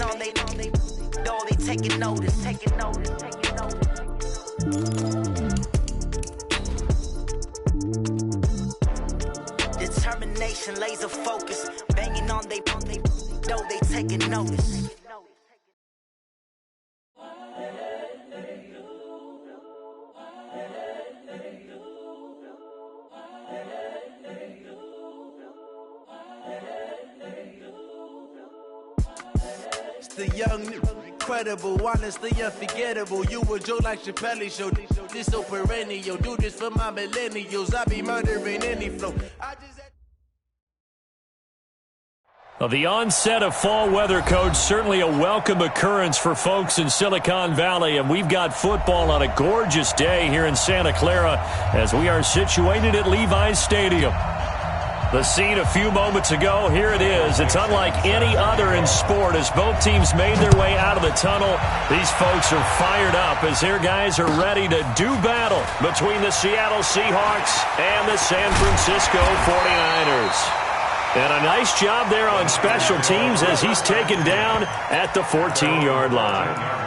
on they though they taking notice. Determination, laser focus, banging on they though they taking notice. The young, incredible, honestly unforgettable. You a joke like Chappelle Show. This so perennial. Do this for my millennials. I be murdering any flow. The onset of fall weather, Coach, certainly a welcome occurrence for folks in Silicon Valley, and we've got football on a gorgeous day here in Santa Clara as we are situated at Levi's Stadium. The scene a few moments ago, here it is. It's unlike any other in sport as both teams made their way out of the tunnel. These folks are fired up as their guys are ready to do battle between the Seattle Seahawks and the San Francisco 49ers. And a nice job there on special teams as he's taken down at the 14-yard line.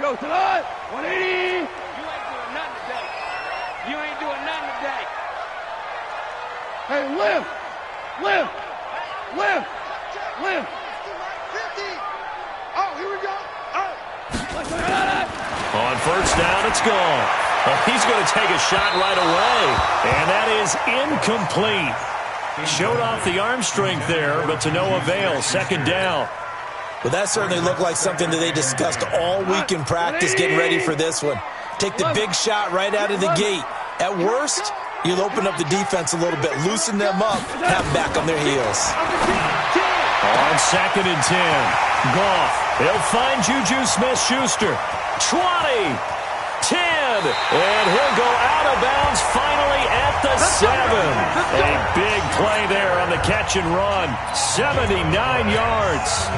Go to the 180. You ain't doing nothing today. You ain't doing nothing today. Hey, lift. 50. Oh, here we go. Oh. On first down, it's gone. He's going to take a shot right away, and that is incomplete. Showed off the arm strength there, but to no avail. Second down. Well, that certainly looked like something that they discussed all week in practice getting ready for this one. Take the big shot right out of the gate. At worst, you'll open up the defense a little bit, loosen them up, have them back on their heels. On 2nd and 10, Goff. He'll find Juju Smith-Schuster. 20, 10, and he'll go out of bounds finally at the 7. A big play there on the catch and run. 79 yards.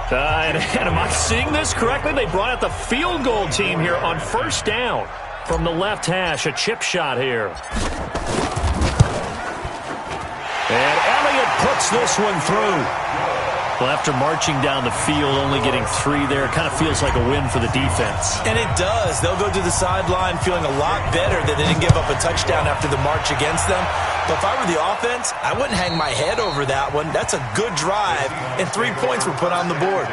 And am I seeing this correctly? They brought out the field goal team here on first down from the left hash. A chip shot here. And Elliott puts this one through. Well, after marching down the field, only getting 3 there, it kind of feels like a win for the defense. And it does. They'll go to the sideline feeling a lot better that they didn't give up a touchdown after the march against them. But if I were the offense, I wouldn't hang my head over that one. That's a good drive, and 3 points were put on the board.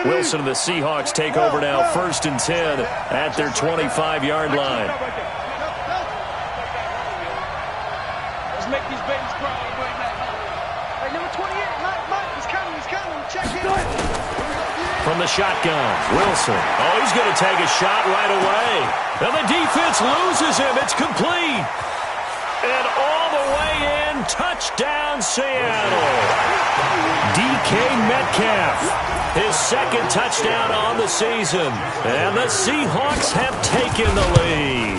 Wilson and the Seahawks take over now, 1st and 10 at their 25-yard line. Let's make these babies cry all the way back home. Hey, number 28, Mike, he's coming. Check him. From the shotgun, Wilson. Oh, he's going to take a shot right away. And the defense loses him. It's complete. And all the way in, touchdown Seattle. DK Metcalf, his 2nd touchdown on the season. And the Seahawks have taken the lead.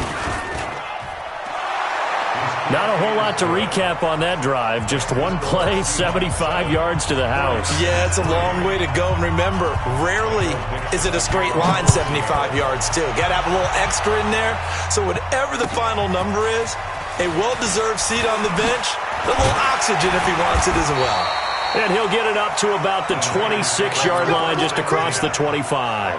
Not a whole lot to recap on that drive. Just one play, 75 yards to the house. Yeah, it's a long way to go. And remember, rarely is it a straight line 75 yards, too. Got to have a little extra in there. So whatever the final number is, a well-deserved seat on the bench, a little oxygen if he wants it as well. And he'll get it up to about the 26-yard line, just across the 25.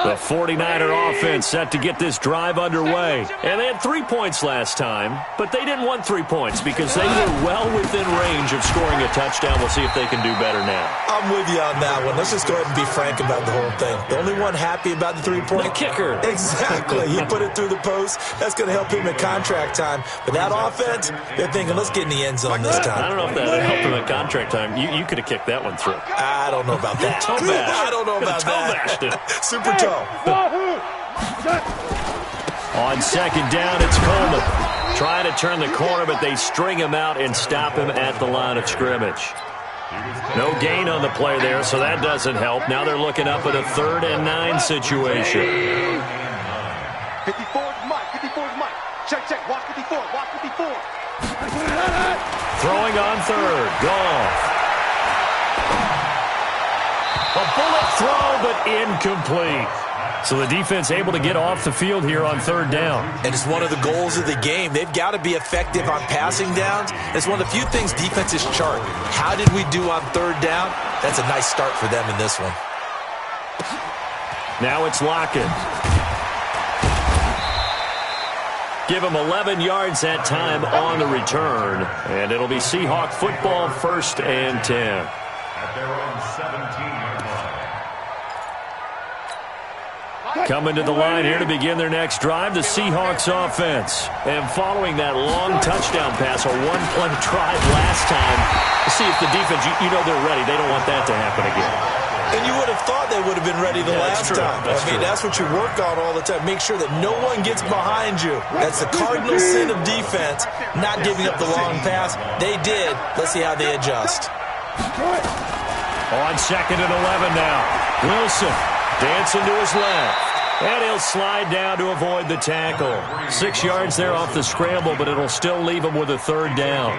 The 49er offense set to get this drive underway. And they had 3 points last time, but they didn't want 3 points because they were well within range of scoring a touchdown. We'll see if they can do better now. I'm with you on that one. Let's just go ahead and be frank about the whole thing. The only one happy about the 3-point? The kicker. Exactly. He put it through the post. That's going to help him in contract time. But that offense, they're thinking, let's get in the end zone this time. I don't know if that would help him in contract time. You could have kicked that one through. I don't know about that. Toe bash. I don't know about that. Toe bashed it. Super super toe. On second down, it's Coleman. Trying to turn the corner, but they string him out and stop him at the line of scrimmage. No gain on the play there, so that doesn't help. Now they're looking up at a 3rd and 9 situation. 54 is Mike. 54 is Mike. Check, check. Watch 54. Watch 54. Throwing on 3rd. Goff. A bullet throw, but incomplete. So the defense able to get off the field here on 3rd down. And it's one of the goals of the game. They've got to be effective on passing downs. It's one of the few things defenses chart. How did we do on 3rd down? That's a nice start for them in this one. Now it's Lockett. Give him 11 yards that time on the return. And it'll be Seahawk football, 1st and 10. At their own 17-yard line. Coming to the line here to begin their next drive, the Seahawks offense. And following that long touchdown pass, a one-play drive last time, to see if the defense, you know they're ready. They don't want that to happen again. And you would have thought they would have been ready the last time. That's what you work on all the time. Make sure that no one gets behind you. That's the cardinal sin of defense, not giving up the long pass. They did. Let's see how they adjust. On 2nd and 11 now. Wilson dancing to his left. And he'll slide down to avoid the tackle. 6 yards there off the scramble, but it'll still leave him with a 3rd down.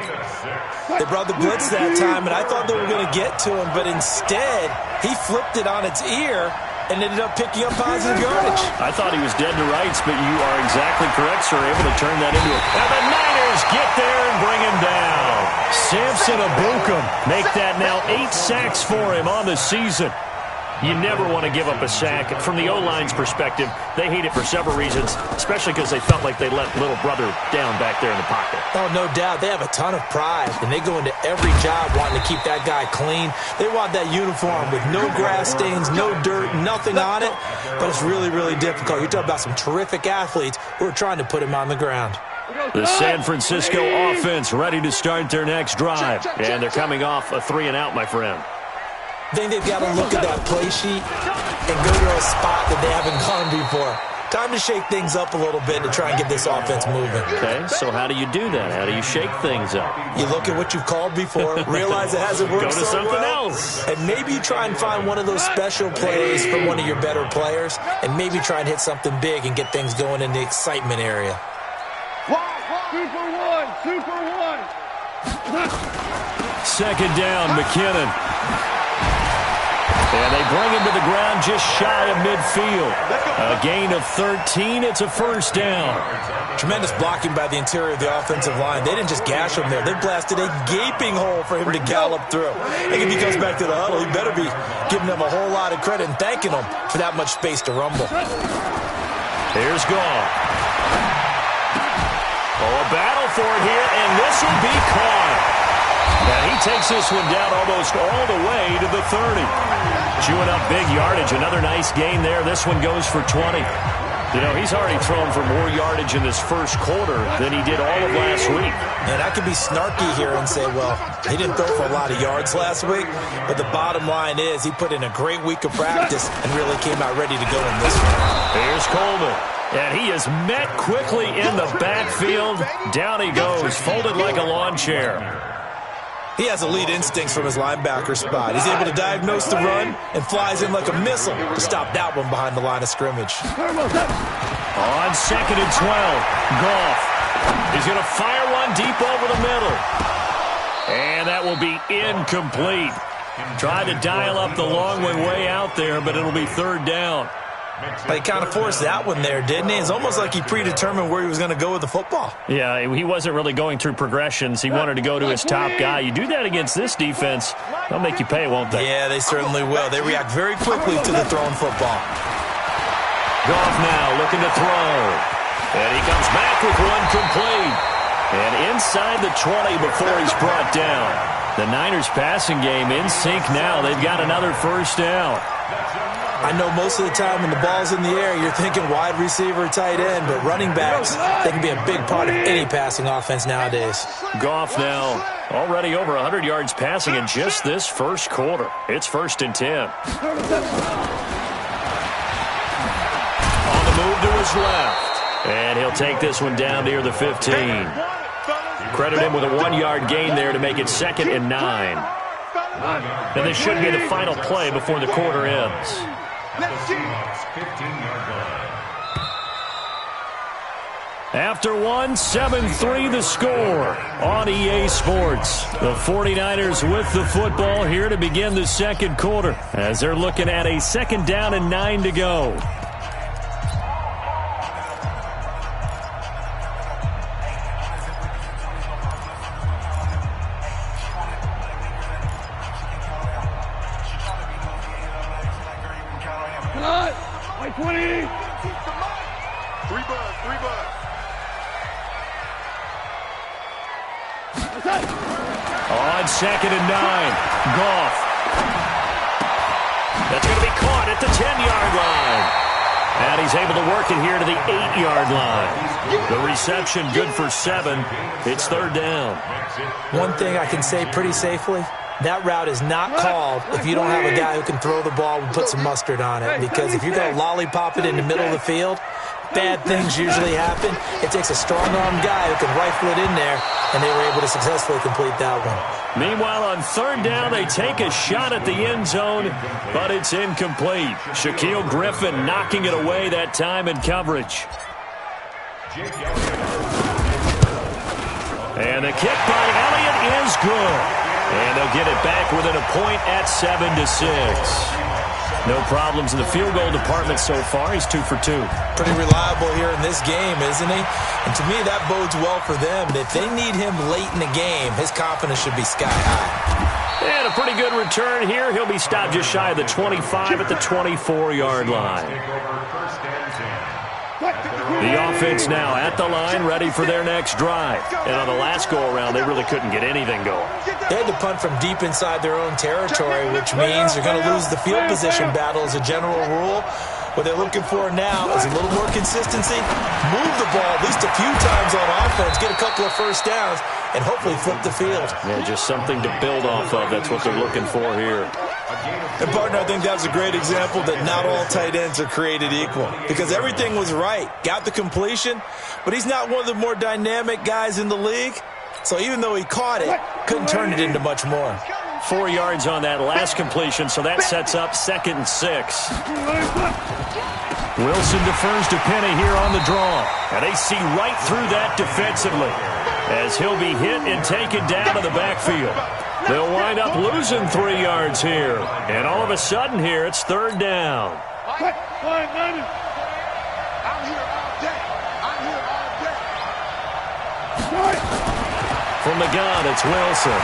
They brought the blitz that time, and I thought they were going to get to him, but instead, he flipped it on its ear and ended up picking up positive yardage. I thought he was dead to rights, but you are exactly correct, sir. Able to turn that into a... And the Niners get there and bring him down. Samson Abukum make that now 8 sacks for him on the season. You never want to give up a sack. From the O-line's perspective, they hate it for several reasons, especially because they felt like they let little brother down back there in the pocket. Oh, no doubt. They have a ton of pride, and they go into every job wanting to keep that guy clean. They want that uniform with no grass stains, no dirt, nothing on it, but it's really, really difficult. You're talking about some terrific athletes who are trying to put him on the ground. The San Francisco offense ready to start their next drive, and they're coming off a 3-and-out, my friend. I think they've got to look at that play sheet and go to a spot that they haven't gone before. Time to shake things up a little bit to try and get this offense moving. Okay, so how do you do that? How do you shake things up? You look at what you've called before, realize it hasn't worked go to so something well, else. and maybe try and find one of those special plays from one of your better players, and maybe try and hit something big and get things going in the excitement area. Super one. 2nd down, McKinnon. And they bring him to the ground just shy of midfield. A gain of 13. It's a 1st down. Tremendous blocking by the interior of the offensive line. They didn't just gash him there. They blasted a gaping hole for him to gallop through. I think if he comes back to the huddle, he better be giving them a whole lot of credit and thanking them for that much space to rumble. Here's Goff. Oh, a battle for it here, and this will be caught. And he takes this one down almost all the way to the 30. Chewing up big yardage. Another nice gain there. This one goes for 20. You know, he's already thrown for more yardage in this first quarter than he did all of last week. And I could be snarky here and say, well, he didn't throw for a lot of yards last week, but the bottom line is he put in a great week of practice and really came out ready to go in this one. Here's Coleman. And he is met quickly in the backfield. Down he goes, folded like a lawn chair. He has elite instincts from his linebacker spot. He's able to diagnose the run and flies in like a missile to stop that one behind the line of scrimmage. On 2nd and 12, Goff is going to fire one deep over the middle. And that will be incomplete. Tried to dial up the long way out there, but it'll be 3rd down. He kind of forced that one there, didn't he? It's almost like he predetermined where he was going to go with the football. Yeah, he wasn't really going through progressions. He wanted to go to his top guy. You do that against this defense, they'll make you pay, won't they? Yeah, they certainly will. They react very quickly to the thrown football. Goff now looking to throw. And he comes back with one complete. And inside the 20 before he's brought down. The Niners passing game in sync now. They've got another 1st down. I know most of the time when the ball's in the air, you're thinking wide receiver, tight end, but running backs, they can be a big part of any passing offense nowadays. Goff now already over 100 yards passing in just this first quarter. It's 1st and 10. his left. And he'll take this one down near the 15. Credit him with a 1-yard gain there to make it 2nd and 9. And this should be the final play before the quarter ends. After one, 7-3 the score on EA Sports. The 49ers with the football here to begin the second quarter as they're looking at a 2nd down and 9 to go. Like 20. 3 bucks. On 2nd and 9, Goff. That's going to be caught at the 10-yard line. And he's able to work it here to the 8-yard line. The reception good for 7. It's 3rd down. One thing I can say pretty safely, that route is not called if you don't have a guy who can throw the ball and put some mustard on it. Because if you're going to lollipop it in the middle of the field, bad things usually happen. It takes a strong-arm guy who can rifle it in there, and they were able to successfully complete that one. Meanwhile, on 3rd down, they take a shot at the end zone, but it's incomplete. Shaquille Griffin knocking it away that time in coverage. And the kick by Elliott is good. And they'll get it back within a point at 7-6. No problems in the field goal department so far. He's 2 for 2. Pretty reliable here in this game, isn't he? And to me, that bodes well for them. If they need him late in the game, his confidence should be sky high. And a pretty good return here. He'll be stopped just shy of the 25 at the 24-yard line. The offense now at the line, ready for their next drive. And on the last go-around, they really couldn't get anything going. They had to punt from deep inside their own territory, which means they're going to lose the field position battle as a general rule. What they're looking for now is a little more consistency, move the ball at least a few times on offense, get a couple of first downs, and hopefully flip the field. Yeah, just something to build off of. That's what they're looking for here. And, partner, I think that was a great example that not all tight ends are created equal because everything was right. Got the completion, but he's not one of the more dynamic guys in the league. So even though he caught it, couldn't turn it into much more. 4 yards on that last completion, so that sets up 2nd and 6. Wilson defers to Penny here on the draw. And they see right through that defensively as he'll be hit and taken down to the backfield. They'll wind up losing 3 yards here. And all of a sudden here, it's 3rd down. I'm here all day. From the gun, it's Wilson.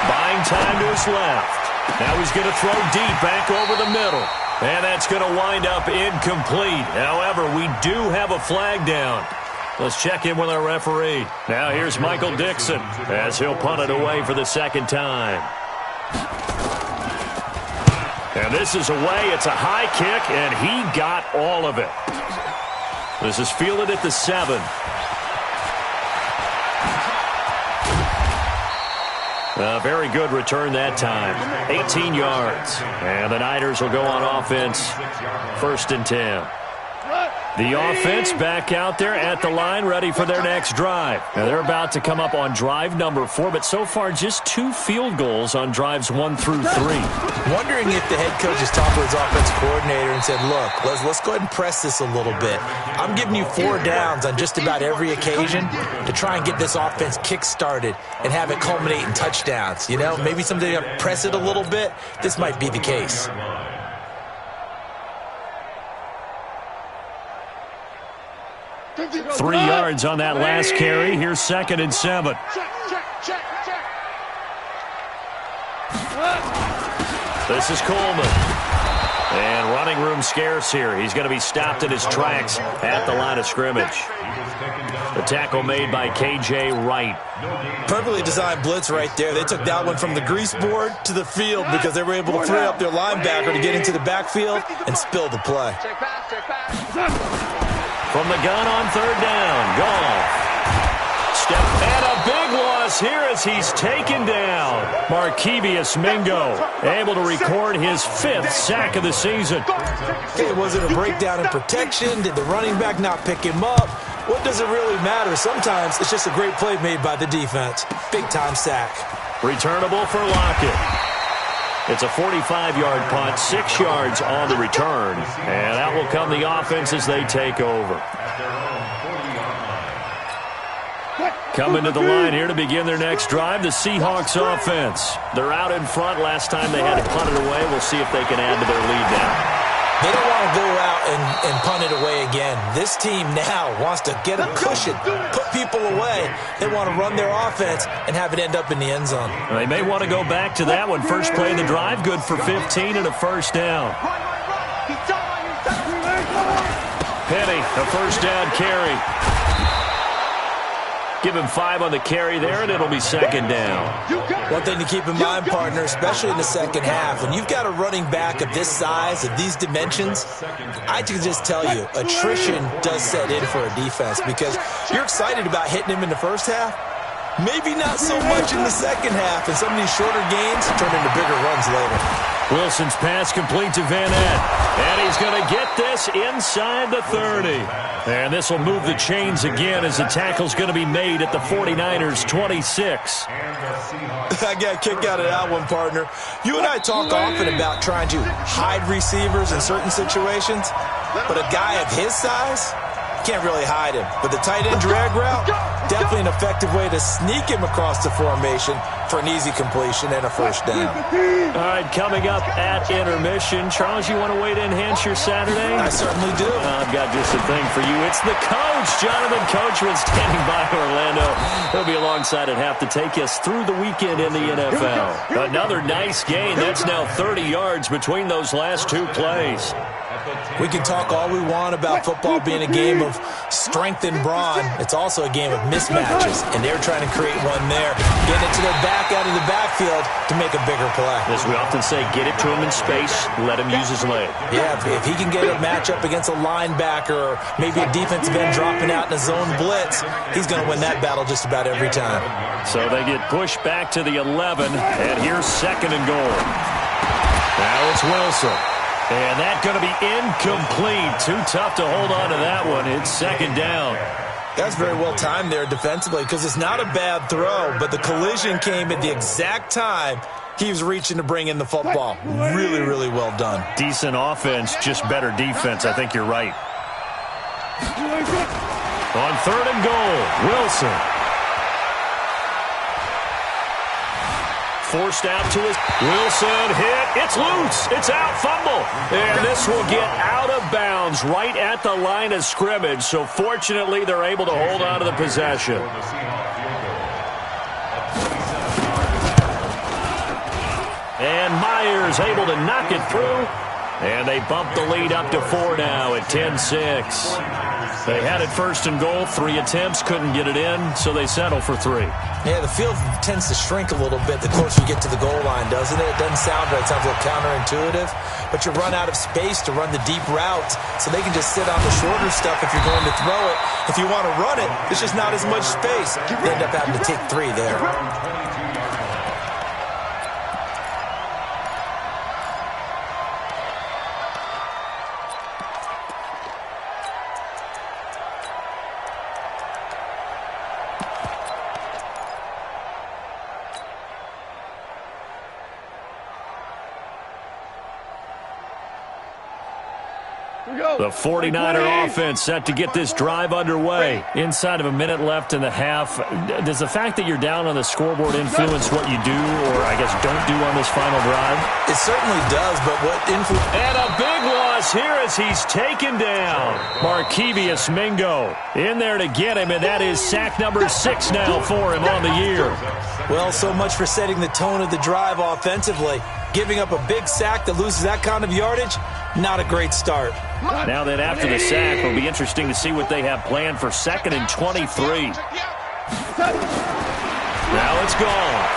Buying time to his left. Now he's going to throw deep back over the middle. And that's going to wind up incomplete. However, we do have a flag down. Let's check in with our referee. Now here's Michael Dixon as he'll punt it away for the 2nd time. And this is away. It's a high kick, and he got all of it. This is fielded at the 7. A very good return that time. 18 yards. And the Niners will go on offense. 1st and 10. The offense back out there at the line, ready for their next drive. Now they're about to come up on drive number 4, but so far just 2 field goals on drives 1 through 3. Wondering if the head coach has talked to his offensive coordinator and said, look, let's go ahead and press this a little bit. I'm giving you 4 downs on just about every occasion to try and get this offense kick-started and have it culminate in touchdowns. You know, maybe someday you press it a little bit. This might be the case. 3 yards on that last carry. Here's 2nd and 7. This is Coleman. And running room scarce here. He's going to be stopped in his tracks at the line of scrimmage. The tackle made by K.J. Wright. Perfectly designed blitz right there. They took that one from the grease board to the field because they were able to free up their linebacker to get into the backfield and spill the play. From the gun on 3rd down, Goff. step. And a big loss here as he's taken down. Markevious Mingo able to record his 5th sack of the season. Okay, was it a breakdown in protection? Did the running back not pick him up? What does it really matter? Sometimes it's just a great play made by the defense. Big-time sack. Returnable for Lockett. It's a 45-yard punt, 6 yards on the return. And out will come the offense as they take over. Coming to the line here to begin their next drive, the Seahawks offense. They're out in front. Last time they had to punt it away. We'll see if they can add to their lead now. They don't want to go out and punt it away again. This team now wants to get a cushion, put people away. They want to run their offense and have it end up in the end zone. They may want to go back to that one. First play of the drive, good for 15 and a first down. Penny, a first down carry. Give him 5 on the carry there, and it'll be second down. One thing to keep in mind, partner, especially in the second half, when you've got a running back of this size, of these dimensions, I can just tell you, attrition does set in for a defense because you're excited about hitting him in the first half. Maybe not so much in the second half, and some of these shorter gains turn into bigger runs later. Wilson's pass complete to Van Ness, and he's going to get this inside the 30. And this will move the chains again as the tackle's going to be made at the 49ers' 26. I got a kick out of that one, partner. You and I talk often about trying to hide receivers in certain situations, but a guy of his size, can't really hide him. But the tight end drag route, definitely an effective way to sneak him across the formation for an easy completion and a first down. All right, coming up at intermission. Charles, you want to wait to enhance your Saturday? I certainly do. I've got just a thing for you. It's the coach, Jonathan Coachman, standing by Orlando. He'll be alongside at half to take us through the weekend in the NFL. Another nice gain. That's now 30 yards between those last 2 plays. We can talk all we want about football being a game of strength and brawn. It's also a game of mismatches, and they're trying to create one there. Getting it to their back out of the backfield to make a bigger play. As we often say, get it to him in space, let him use his leg. Yeah, if he can get a matchup against a linebacker or maybe a defensive end dropping out in a zone blitz, he's going to win that battle just about every time. So they get pushed back to the 11, and here's second and goal. Now it's Wilson. And that's going to be incomplete. Too tough to hold on to that one. It's second down. That's very well timed there defensively because it's not a bad throw, but the collision came at the exact time he was reaching to bring in the football. Really, really well done. Decent offense, just better defense. I think you're right. On third and goal, Wilson. Forced out to his Wilson hit. It's loose. It's out. Fumble. And this will get out of bounds right at the line of scrimmage. So fortunately, they're able to hold on to the possession. And Myers able to knock it through. And they bump the lead up to 4 now at 10-6. They had it first and goal. 3 attempts, couldn't get it in, so they settle for 3. Yeah, the field tends to shrink a little bit the closer you get to the goal line, doesn't it? It doesn't sound right. It sounds a little counterintuitive. But you run out of space to run the deep routes, so they can just sit on the shorter stuff if you're going to throw it. If you want to run it, there's just not as much space. You end up having to take 3 there. The 49er offense set to get this drive underway. Inside of a minute left in the half. Does the fact that you're down on the scoreboard influence what you do or, I guess, don't do on this final drive? It certainly does, but what influence... And a big loss here as he's taken down. Markevious Mingo in there to get him, and that is sack number 6 now for him on the year. Well, so much for setting the tone of the drive offensively. Giving up a big sack that loses that kind of yardage, not a great start. Now that after the sack, it'll be interesting to see what they have planned for 2nd and 23. Now it's gone.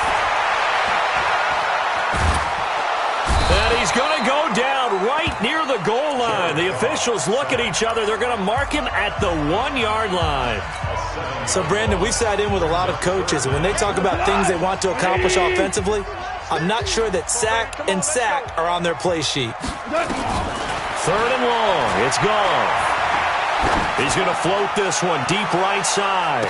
And he's going to go down right near the the goal line. The officials look at each other. They're going to mark him at the 1-yard line. So, Brandon, we've sat in with a lot of coaches, and when they talk about things they want to accomplish offensively, I'm not sure that sack and sack are on their play sheet. 3rd and long. It's gone. He's going to float this one deep right side.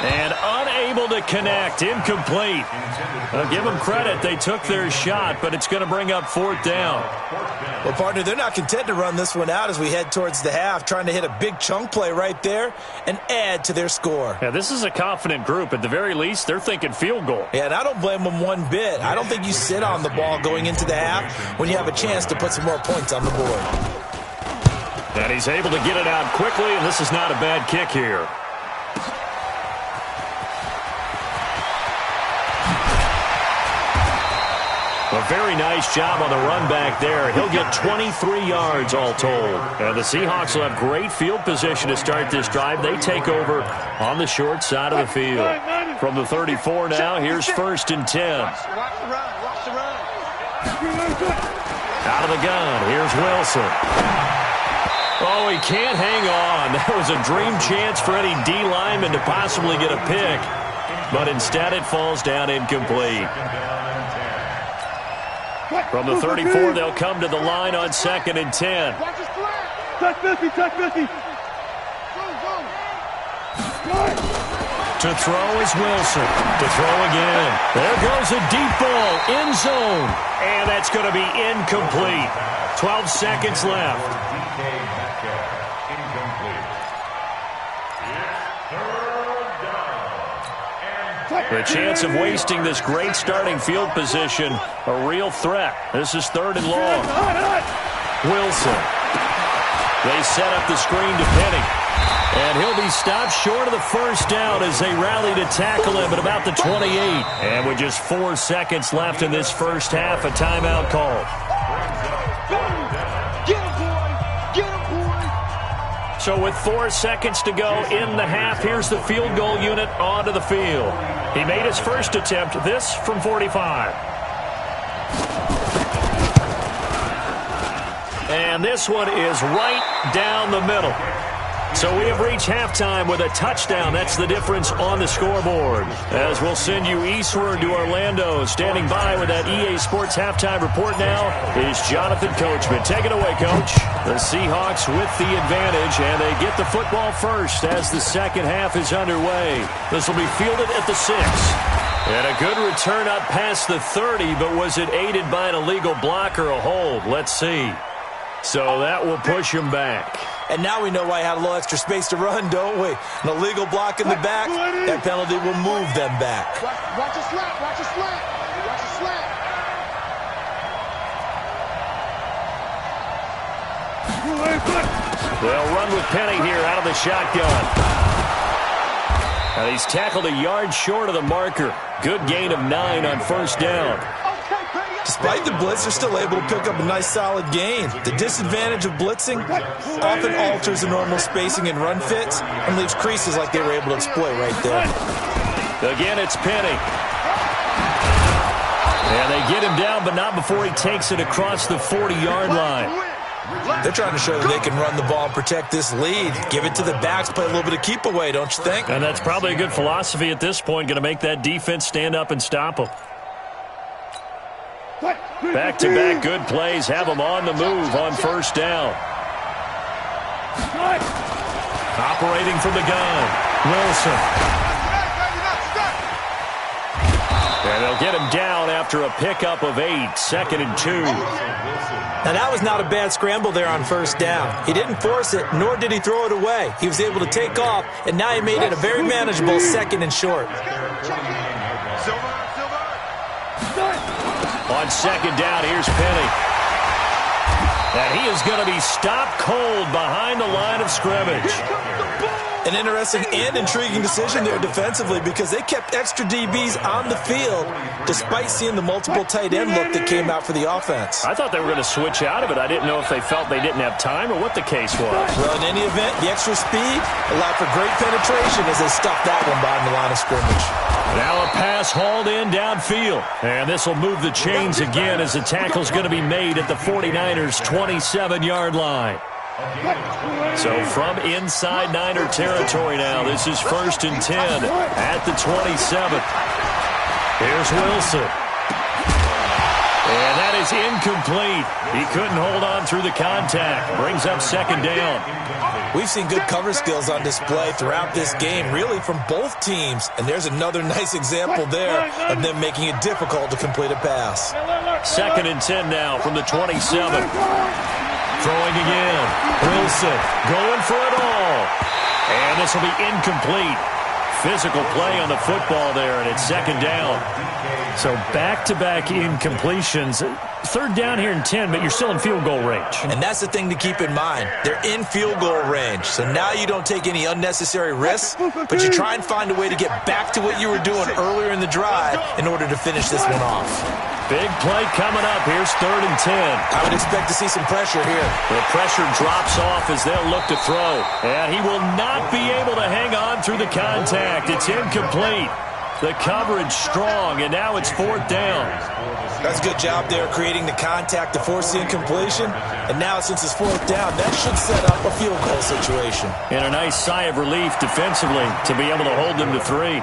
And unable to connect. Incomplete. I'll give them credit. They took their shot, but it's going to bring up 4th down. Well, partner, they're not content to run this one out as we head towards the half, trying to hit a big chunk play right there and add to their score. Yeah, this is a confident group. At the very least, they're thinking field goal. Yeah, and I don't blame them one bit. I don't think you sit on the ball going into the half when you have a chance to put some more points on the board. And he's able to get it out quickly, and this is not a bad kick here. A very nice job on the run back there. He'll get 23 yards all told. And the Seahawks will have great field position to start this drive. They take over on the short side of the field. From the 34 now, here's 1st and 10. Watch the run. Watch the run. Out of the gun, here's Wilson. Oh, he can't hang on. That was a dream chance for any D lineman to possibly get a pick. But instead it falls down incomplete. From the 34, they'll come to the line on 2nd and 10. Touch 50, touch 50. To throw is Wilson. To throw again. There goes a deep ball, end zone. And that's going to be incomplete. 12 seconds left. The chance of wasting this great starting field position, a real threat. This is 3rd and long. Wilson. They set up the screen to Penny. And he'll be stopped short of the 1st down as they rally to tackle him at about the 28. And with just 4 seconds left in this first half, a timeout called. So with 4 seconds to go in the half, here's the field goal unit onto the field. He made his first attempt, this from 45. And this one is right down the middle. So we have reached halftime with a touchdown. That's the difference on the scoreboard. As we'll send you eastward to Orlando. Standing by with that EA Sports halftime report now is Jonathan Coachman. Take it away, Coach. The Seahawks with the advantage, and they get the football first as the second half is underway. This will be fielded at the 6. And a good return up past the 30, but was it aided by an illegal block or a hold? Let's see. So that will push him back. And now we know why he had a little extra space to run, don't we? An illegal block in the back, that penalty will move them back. Watch a slant, watch a slant, watch a slant. They'll run with Penny here out of the shotgun. And he's tackled a yard short of the marker. Good gain of 9 on 1st down. Despite the blitz, they're still able to pick up a nice solid gain. The disadvantage of blitzing often alters the normal spacing and run fits and leaves creases like they were able to exploit right there. Again, it's Penny. And they get him down, but not before he takes it across the 40-yard line. They're trying to show that they can run the ball and protect this lead. Give it to the backs, play a little bit of keep away, don't you think? And that's probably a good philosophy at this point, going to make that defense stand up and stop them. Back-to-back good plays have them on the move on 1st down. Operating from the gun, Wilson. And they'll get him down after a pickup of 8, 2nd and 2. Now, that was not a bad scramble there on 1st down. He didn't force it, nor did he throw it away. He was able to take off, and now he made it a very manageable 2nd and short. On 2nd down, here's Penny. And he is going to be stopped cold behind the line of scrimmage. An interesting and intriguing decision there defensively because they kept extra DBs on the field despite seeing the multiple tight end look that came out for the offense. I thought they were going to switch out of it. I didn't know if they felt they didn't have time or what the case was. Well, in any event, the extra speed allowed for great penetration as they stuffed that one behind the line of scrimmage. Now a pass hauled in downfield. And this will move the chains again as the tackle's going to be made at the 49ers' 27-yard line. So from inside Niner territory now, this is 1st and 10 at the 27. Here's Wilson. And that is incomplete. He couldn't hold on through the contact. Brings up 2nd down. We've seen good cover skills on display throughout this game, really from both teams. And there's another nice example there of them making it difficult to complete a pass. 2nd and 10 now from the 27. Throwing again. Wilson going for it all. And this will be incomplete. Physical play on the football there, and it's 2nd down. So back-to-back incompletions. 3rd down here in 10, but you're still in field goal range. And that's the thing to keep in mind. They're in field goal range. So now you don't take any unnecessary risks, but you try and find a way to get back to what you were doing earlier in the drive in order to finish this one off. Big play coming up. Here's 3rd and 10. I would expect to see some pressure here. The pressure drops off as they'll look to throw. And he will not be able to hang on through the contact. It's incomplete. The coverage strong, and now it's 4th down. That's a good job there creating the contact to force the incompletion. And now since it's 4th down, that should set up a field goal situation. And a nice sigh of relief defensively to be able to hold them to 3.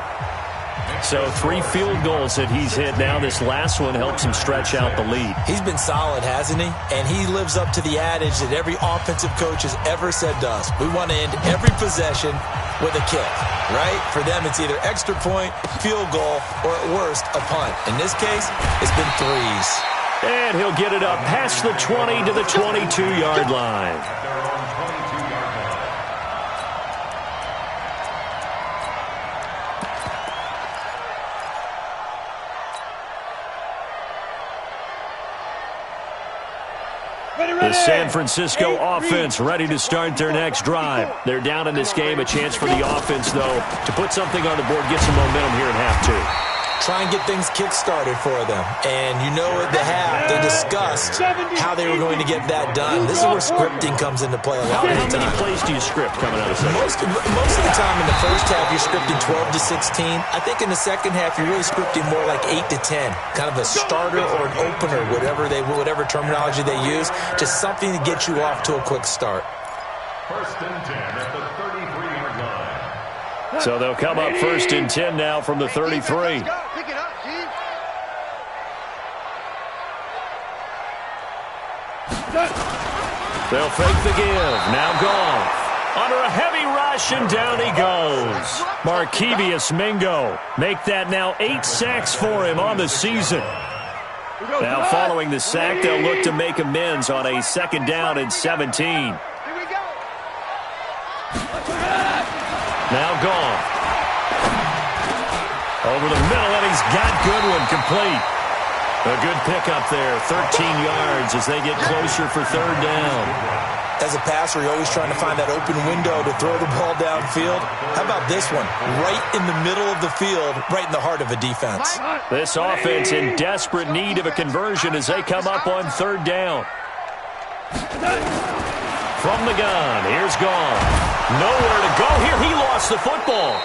So 3 field goals that he's hit now. This last one helps him stretch out the lead. He's been solid, hasn't he? And he lives up to the adage that every offensive coach has ever said to us. We want to end every possession with a kick, right? For them, it's either extra point, field goal, or at worst, a punt. In this case, it's been 3s. And he'll get it up past the 20 to the 22-yard line. The San Francisco offense ready to start their next drive. They're down in this game. A chance for the offense, though, to put something on the board, get some momentum here at half 2. Try and get things kick-started for them. And you know at the half, they discussed how they were going to get that done. This is where scripting comes into play a lot of the time. How many plays do you script coming out of second? Most of the time in the first half, you're scripting 12 to 16. I think in the second half, you're really scripting more like 8 to 10. Kind of a starter or an opener, whatever terminology they use. Just something to get you off to a quick start. 1st and 10 at the 33-yard line. So they'll come up 1st and 10 now from the 33. They'll fake the give. Now Goff. Under a heavy rush, and down he goes. Markevious Mingo. Make that now 8 sacks for him on the season. Now following the sack, they'll look to make amends on a 2nd down and 17. Now Goff. Over the middle, and he's got Goodwin complete. A good pickup there, 13 yards as they get closer for 3rd down. As a passer, you're always trying to find that open window to throw the ball downfield. How about this one? Right in the middle of the field, right in the heart of a defense. This offense in desperate need of a conversion as they come up on 3rd down. From the gun, here's Goff. Nowhere to go here. He lost the football.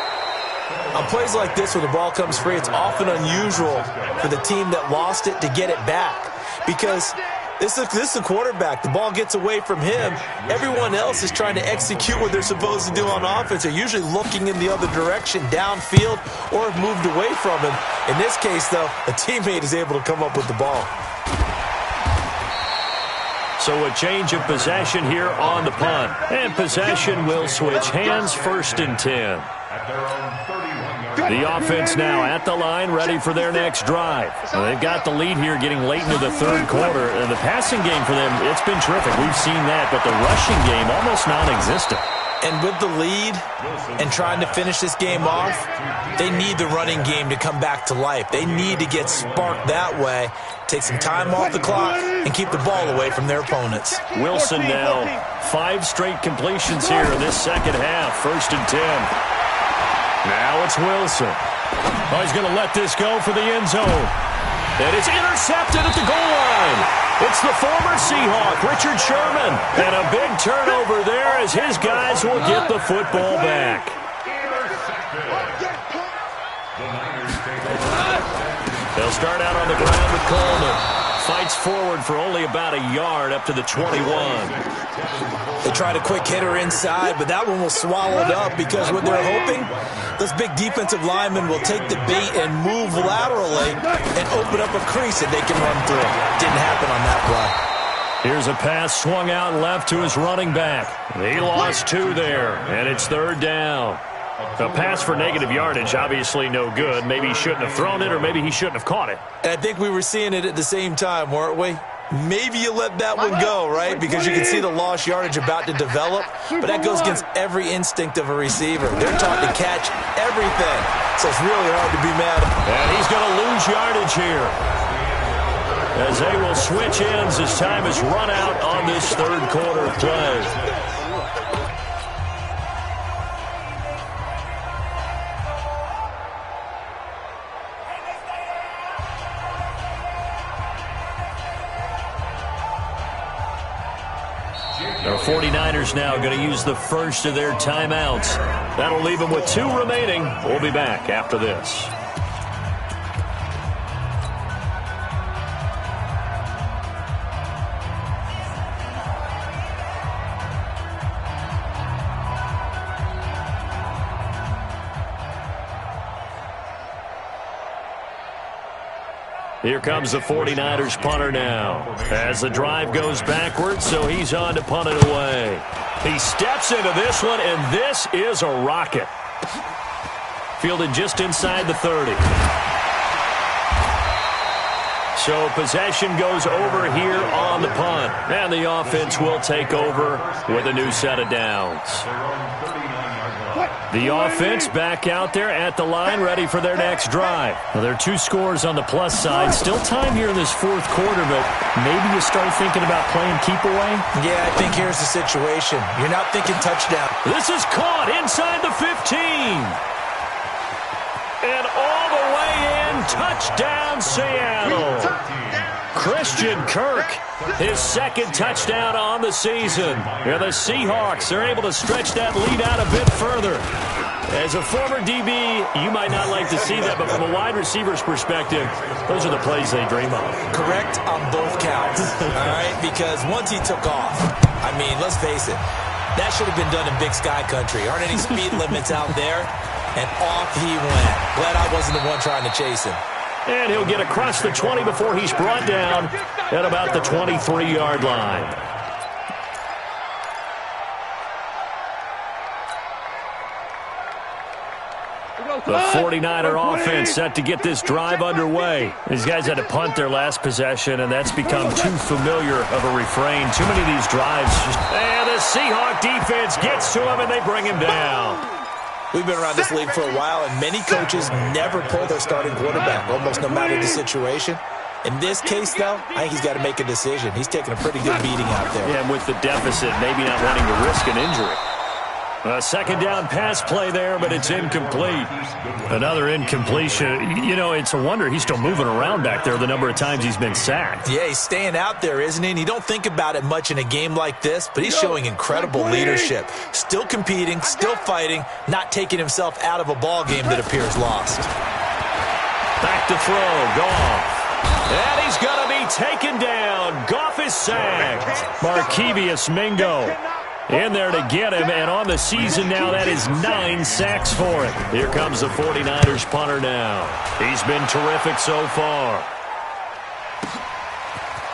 On plays like this where the ball comes free, it's often unusual for the team that lost it to get it back. Because this is a quarterback. The ball gets away from him. Everyone else is trying to execute what they're supposed to do on offense. They're usually looking in the other direction, downfield, or have moved away from him. In this case, though, a teammate is able to come up with the ball. So a change of possession here on the punt. And possession will switch hands, 1st and 10. The offense now at the line, ready for their next drive. Well, they've got the lead here getting late into the 3rd quarter. And the passing game for them, it's been terrific. We've seen that, but the rushing game almost non-existent. And with the lead and trying to finish this game off, they need the running game to come back to life. They need to get sparked that way, take some time off the clock, and keep the ball away from their opponents. Wilson now, 5 straight completions here in this second half. 1st and 10. Now it's Wilson. Oh, he's going to let this go for the end zone. And it's intercepted at the goal line. It's the former Seahawk, Richard Sherman. And a big turnover there as his guys will get the football back. They'll start out on the ground with Coleman. Fights forward for only about a yard up to the 21. They tried a quick hitter inside, but that one was swallowed up because what they're hoping, those big defensive linemen will take the bait and move laterally and open up a crease that they can run through. Didn't happen on that play. Here's a pass swung out left to his running back. He lost 2 there, and it's 3rd down. A pass for negative yardage, obviously no good. Maybe he shouldn't have thrown it, or maybe he shouldn't have caught it. And I think we were seeing it at the same time, weren't we? Maybe you let that one go, right? Because you can see the lost yardage about to develop. But that goes against every instinct of a receiver. They're taught to catch everything. So it's really hard to be mad. And he's going to lose yardage here, as they will switch ends as time is run out on this 3rd quarter play. The 49ers now going to use the first of their timeouts. That'll leave them with 2 remaining. We'll be back after this. Here comes the 49ers punter now. As the drive goes backwards, so he's on to punt it away. He steps into this one, and this is a rocket. Fielded just inside the 30. So possession goes over here on the punt. And the offense will take over with a new set of downs. The offense back out there at the line, ready for their next drive. Well, there are 2 scores on the plus side. Still time here in this 4th quarter, but maybe you start thinking about playing keep away? Yeah, I think here's the situation. You're not thinking touchdown. This is caught inside the 15. And all the way in, touchdown Seattle. Christian Kirk, his 2nd touchdown on the season. Here the Seahawks are able to stretch that lead out a bit further. As a former DB, you might not like to see that, but from a wide receiver's perspective, those are the plays they dream of. Correct on both counts, all right? Because once he took off, I mean, let's face it, that should have been done in Big Sky Country. Aren't any speed limits out there? And off he went. Glad I wasn't the one trying to chase him. And he'll get across the 20 before he's brought down at about the 23-yard line. The 49er offense set to get this drive underway. These guys had to punt their last possession, and that's become too familiar of a refrain. Too many of these drives. And the Seahawk defense gets to him, and they bring him down. We've been around this league for a while, and many coaches never pull their starting quarterback, almost no matter the situation. In this case, though, I think he's got to make a decision. He's taking a pretty good beating out there. Yeah, and with the deficit, maybe not wanting to risk an injury. A 2nd down pass play there, but it's incomplete. Another incompletion. You know, it's a wonder he's still moving around back there the number of times he's been sacked. Yeah, he's staying out there, isn't he? And you don't think about it much in a game like this, but he's showing incredible leadership. Still competing, still fighting, not taking himself out of a ball game that appears lost. Back to throw, Goff. And he's going to be taken down. Goff is sacked. Markevius Mingo in there to get him, and on the season now, that is 9 sacks for him. Here comes the 49ers punter now. He's been terrific so far.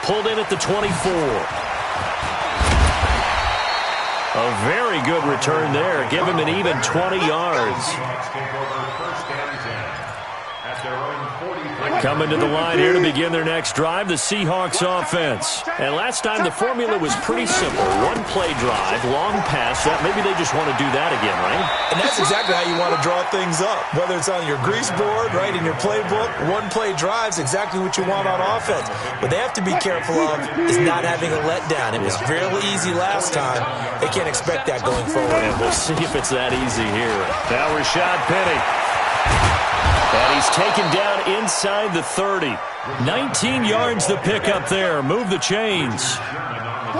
Pulled in at the 24. A very good return there. Give him an even 20 yards. at their own 43. Coming to the line here to begin their next drive, the Seahawks offense. And last time the formula was pretty simple. One-play drive, long pass. Maybe they just want to do that again, right? And that's exactly how you want to draw things up. Whether it's on your grease board, right, in your playbook, one-play drive's exactly what you want on offense. What they have to be careful of is not having a letdown. It was fairly easy last time. They can't expect that going forward. And we'll see if it's that easy here. Now Rashad Penny. And he's taken down inside the 30. 19 yards the pickup there. Move the chains.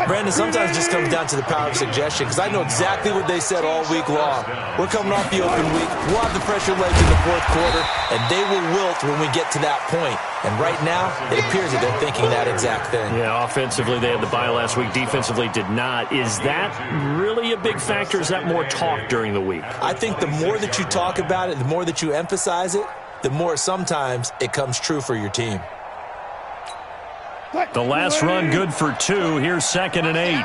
Brandon, sometimes it just comes down to the power of suggestion, because I know exactly what they said all week long. We're coming off the open week. We'll have the pressure legs in the fourth quarter, and they will wilt when we get to that point. And right now, it appears that they're thinking that exact thing. Yeah, offensively, they had the bye last week. Defensively, did not. Is that really a big factor? Is that more talk during the week? I think the more that you talk about it, the more that you emphasize it, the more sometimes it comes true for your team. The last run good for 2. Here's 2nd and 8.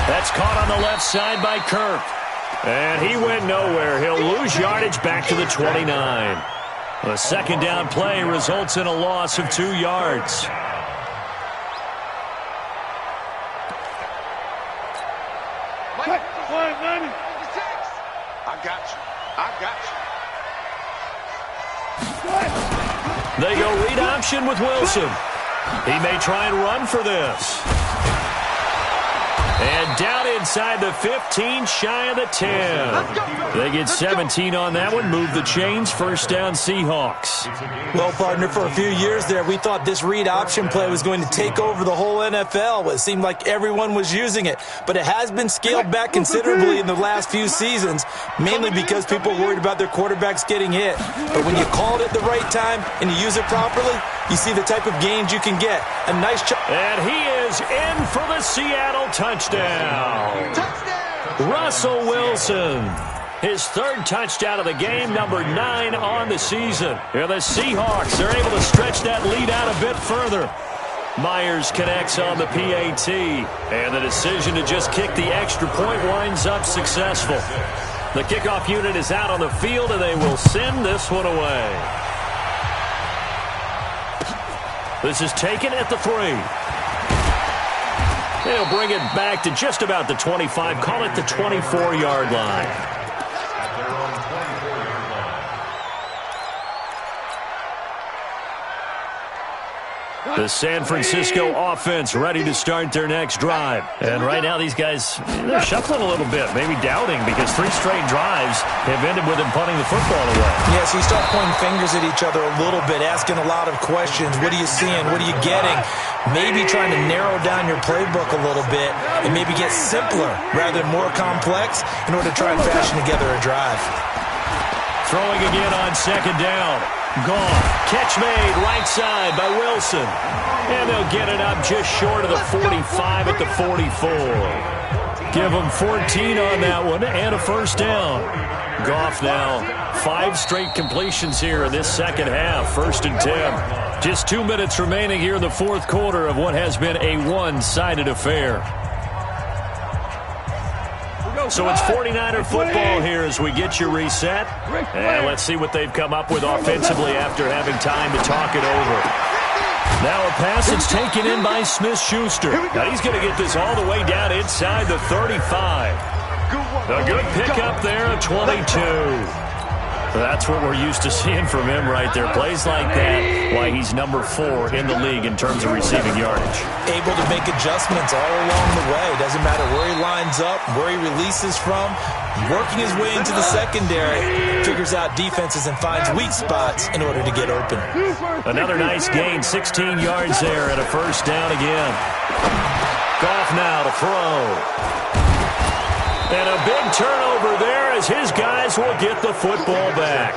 That's caught on the left side by Kirk. And he went nowhere. He'll lose yardage back to the 29. A second down play results in a loss of 2 yards. They go read option with Wilson. He may try and run for this. And down inside the 15, shy of the 10. They get 17 on that one. Move the chains. First down, Seahawks. Well, partner, for a few years there, we thought this read option play was going to take over the whole NFL. It seemed like everyone was using it. But it has been scaled back considerably in the last few seasons, mainly because people are worried about their quarterbacks getting hit. But when you call it at the right time and you use it properly, you see the type of gains you can get. A nice and he is in for the Seattle touchdown. Russell Wilson. His 3rd touchdown of the game, number 9 on the season. Here the Seahawks are able to stretch that lead out a bit further. Myers connects on the PAT. And the decision to just kick the extra point winds up successful. The kickoff unit is out on the field, and they will send this one away. This is taken at the 3. They'll bring it back to just about the 25. Call it the 24-yard line. The San Francisco offense ready to start their next drive. And right now these guys, they're shuffling a little bit, maybe doubting, because 3 straight drives have ended with them punting the football away. Yeah, so you start pointing fingers at each other a little bit, asking a lot of questions. What are you seeing? What are you getting? Maybe trying to narrow down your playbook a little bit and maybe get simpler rather than more complex in order to try and fashion together a drive. Throwing again on 2nd down. Gone. Catch made right side by Wilson. And they'll get it up just short of the 45 at the 44. Give them 14 on that one and a first down. Goff now 5 straight completions here in this second half. 1st and 10. Just 2 minutes remaining here in the fourth quarter of what has been a one-sided affair. So it's 49er football here as we get you reset. And let's see what they've come up with offensively after having time to talk it over. Now a pass that's taken in by Smith-Schuster. Now he's going to get this all the way down inside the 35. A good pickup there at 22. That's what we're used to seeing from him right there. Plays like that, why he's number 4 in the league in terms of receiving yardage. Able to make adjustments all along the way. Doesn't matter where he lines up, where he releases from. Working his way into the secondary, figures out defenses and finds weak spots in order to get open. Another nice gain, 16 yards there and a first down again. Goff now to throw. And a big turnover there as his guys will get the football back.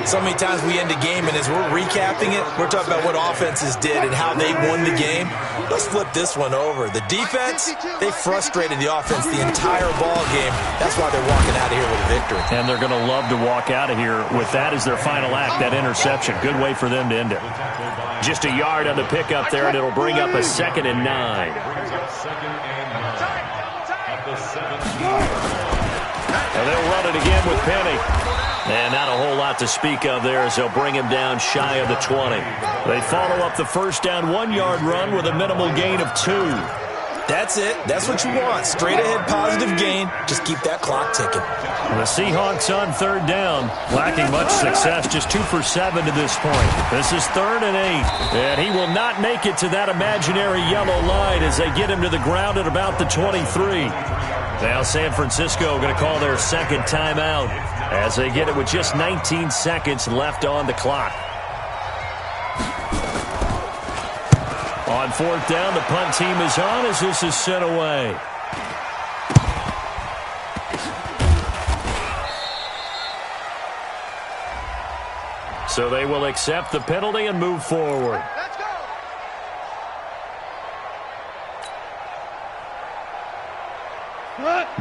So many times we end a game, and as we're recapping it, we're talking about what offenses did and how they won the game. Let's flip this one over. The defense, they frustrated the offense the entire ball game. That's why they're walking out of here with a victory. And they're going to love to walk out of here with that as their final act, that interception. Good way for them to end it. Just a yard on the pickup there, and it'll bring up a 2nd and 9. And they'll run it again with Penny. And not a whole lot to speak of there as they'll bring him down shy of the 20. They follow up the first down 1-yard run with a minimal gain of 2. That's it. That's what you want. Straight ahead positive gain. Just keep that clock ticking. The Seahawks on third down. Lacking much success. Just 2 for 7 to this point. This is 3rd and 8. And he will not make it to that imaginary yellow line as they get him to the ground at about the 23. Now San Francisco going to call their second timeout as they get it with just 19 seconds left on the clock. On 4th down, the punt team is on as this is sent away. So they will accept the penalty and move forward. Let's go.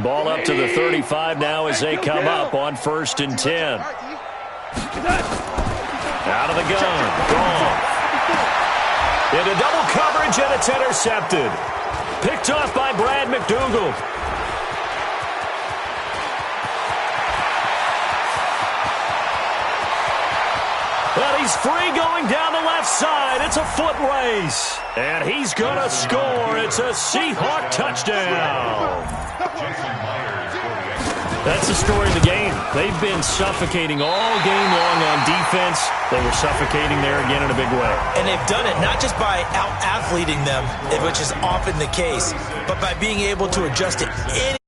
Ball up to the 35 now as they come up on 1st and 10. Out of the gun. Gone. Into double coverage, and it's intercepted. Picked off by Brad McDougal. And he's free going down the left side. It's a foot race. And he's going to score. It's a Seahawk touchdown. That's the story of the game. They've been suffocating all game long on defense. They were suffocating there again in a big way. And they've done it not just by out-athleting them, which is often the case, but by being able to adjust to any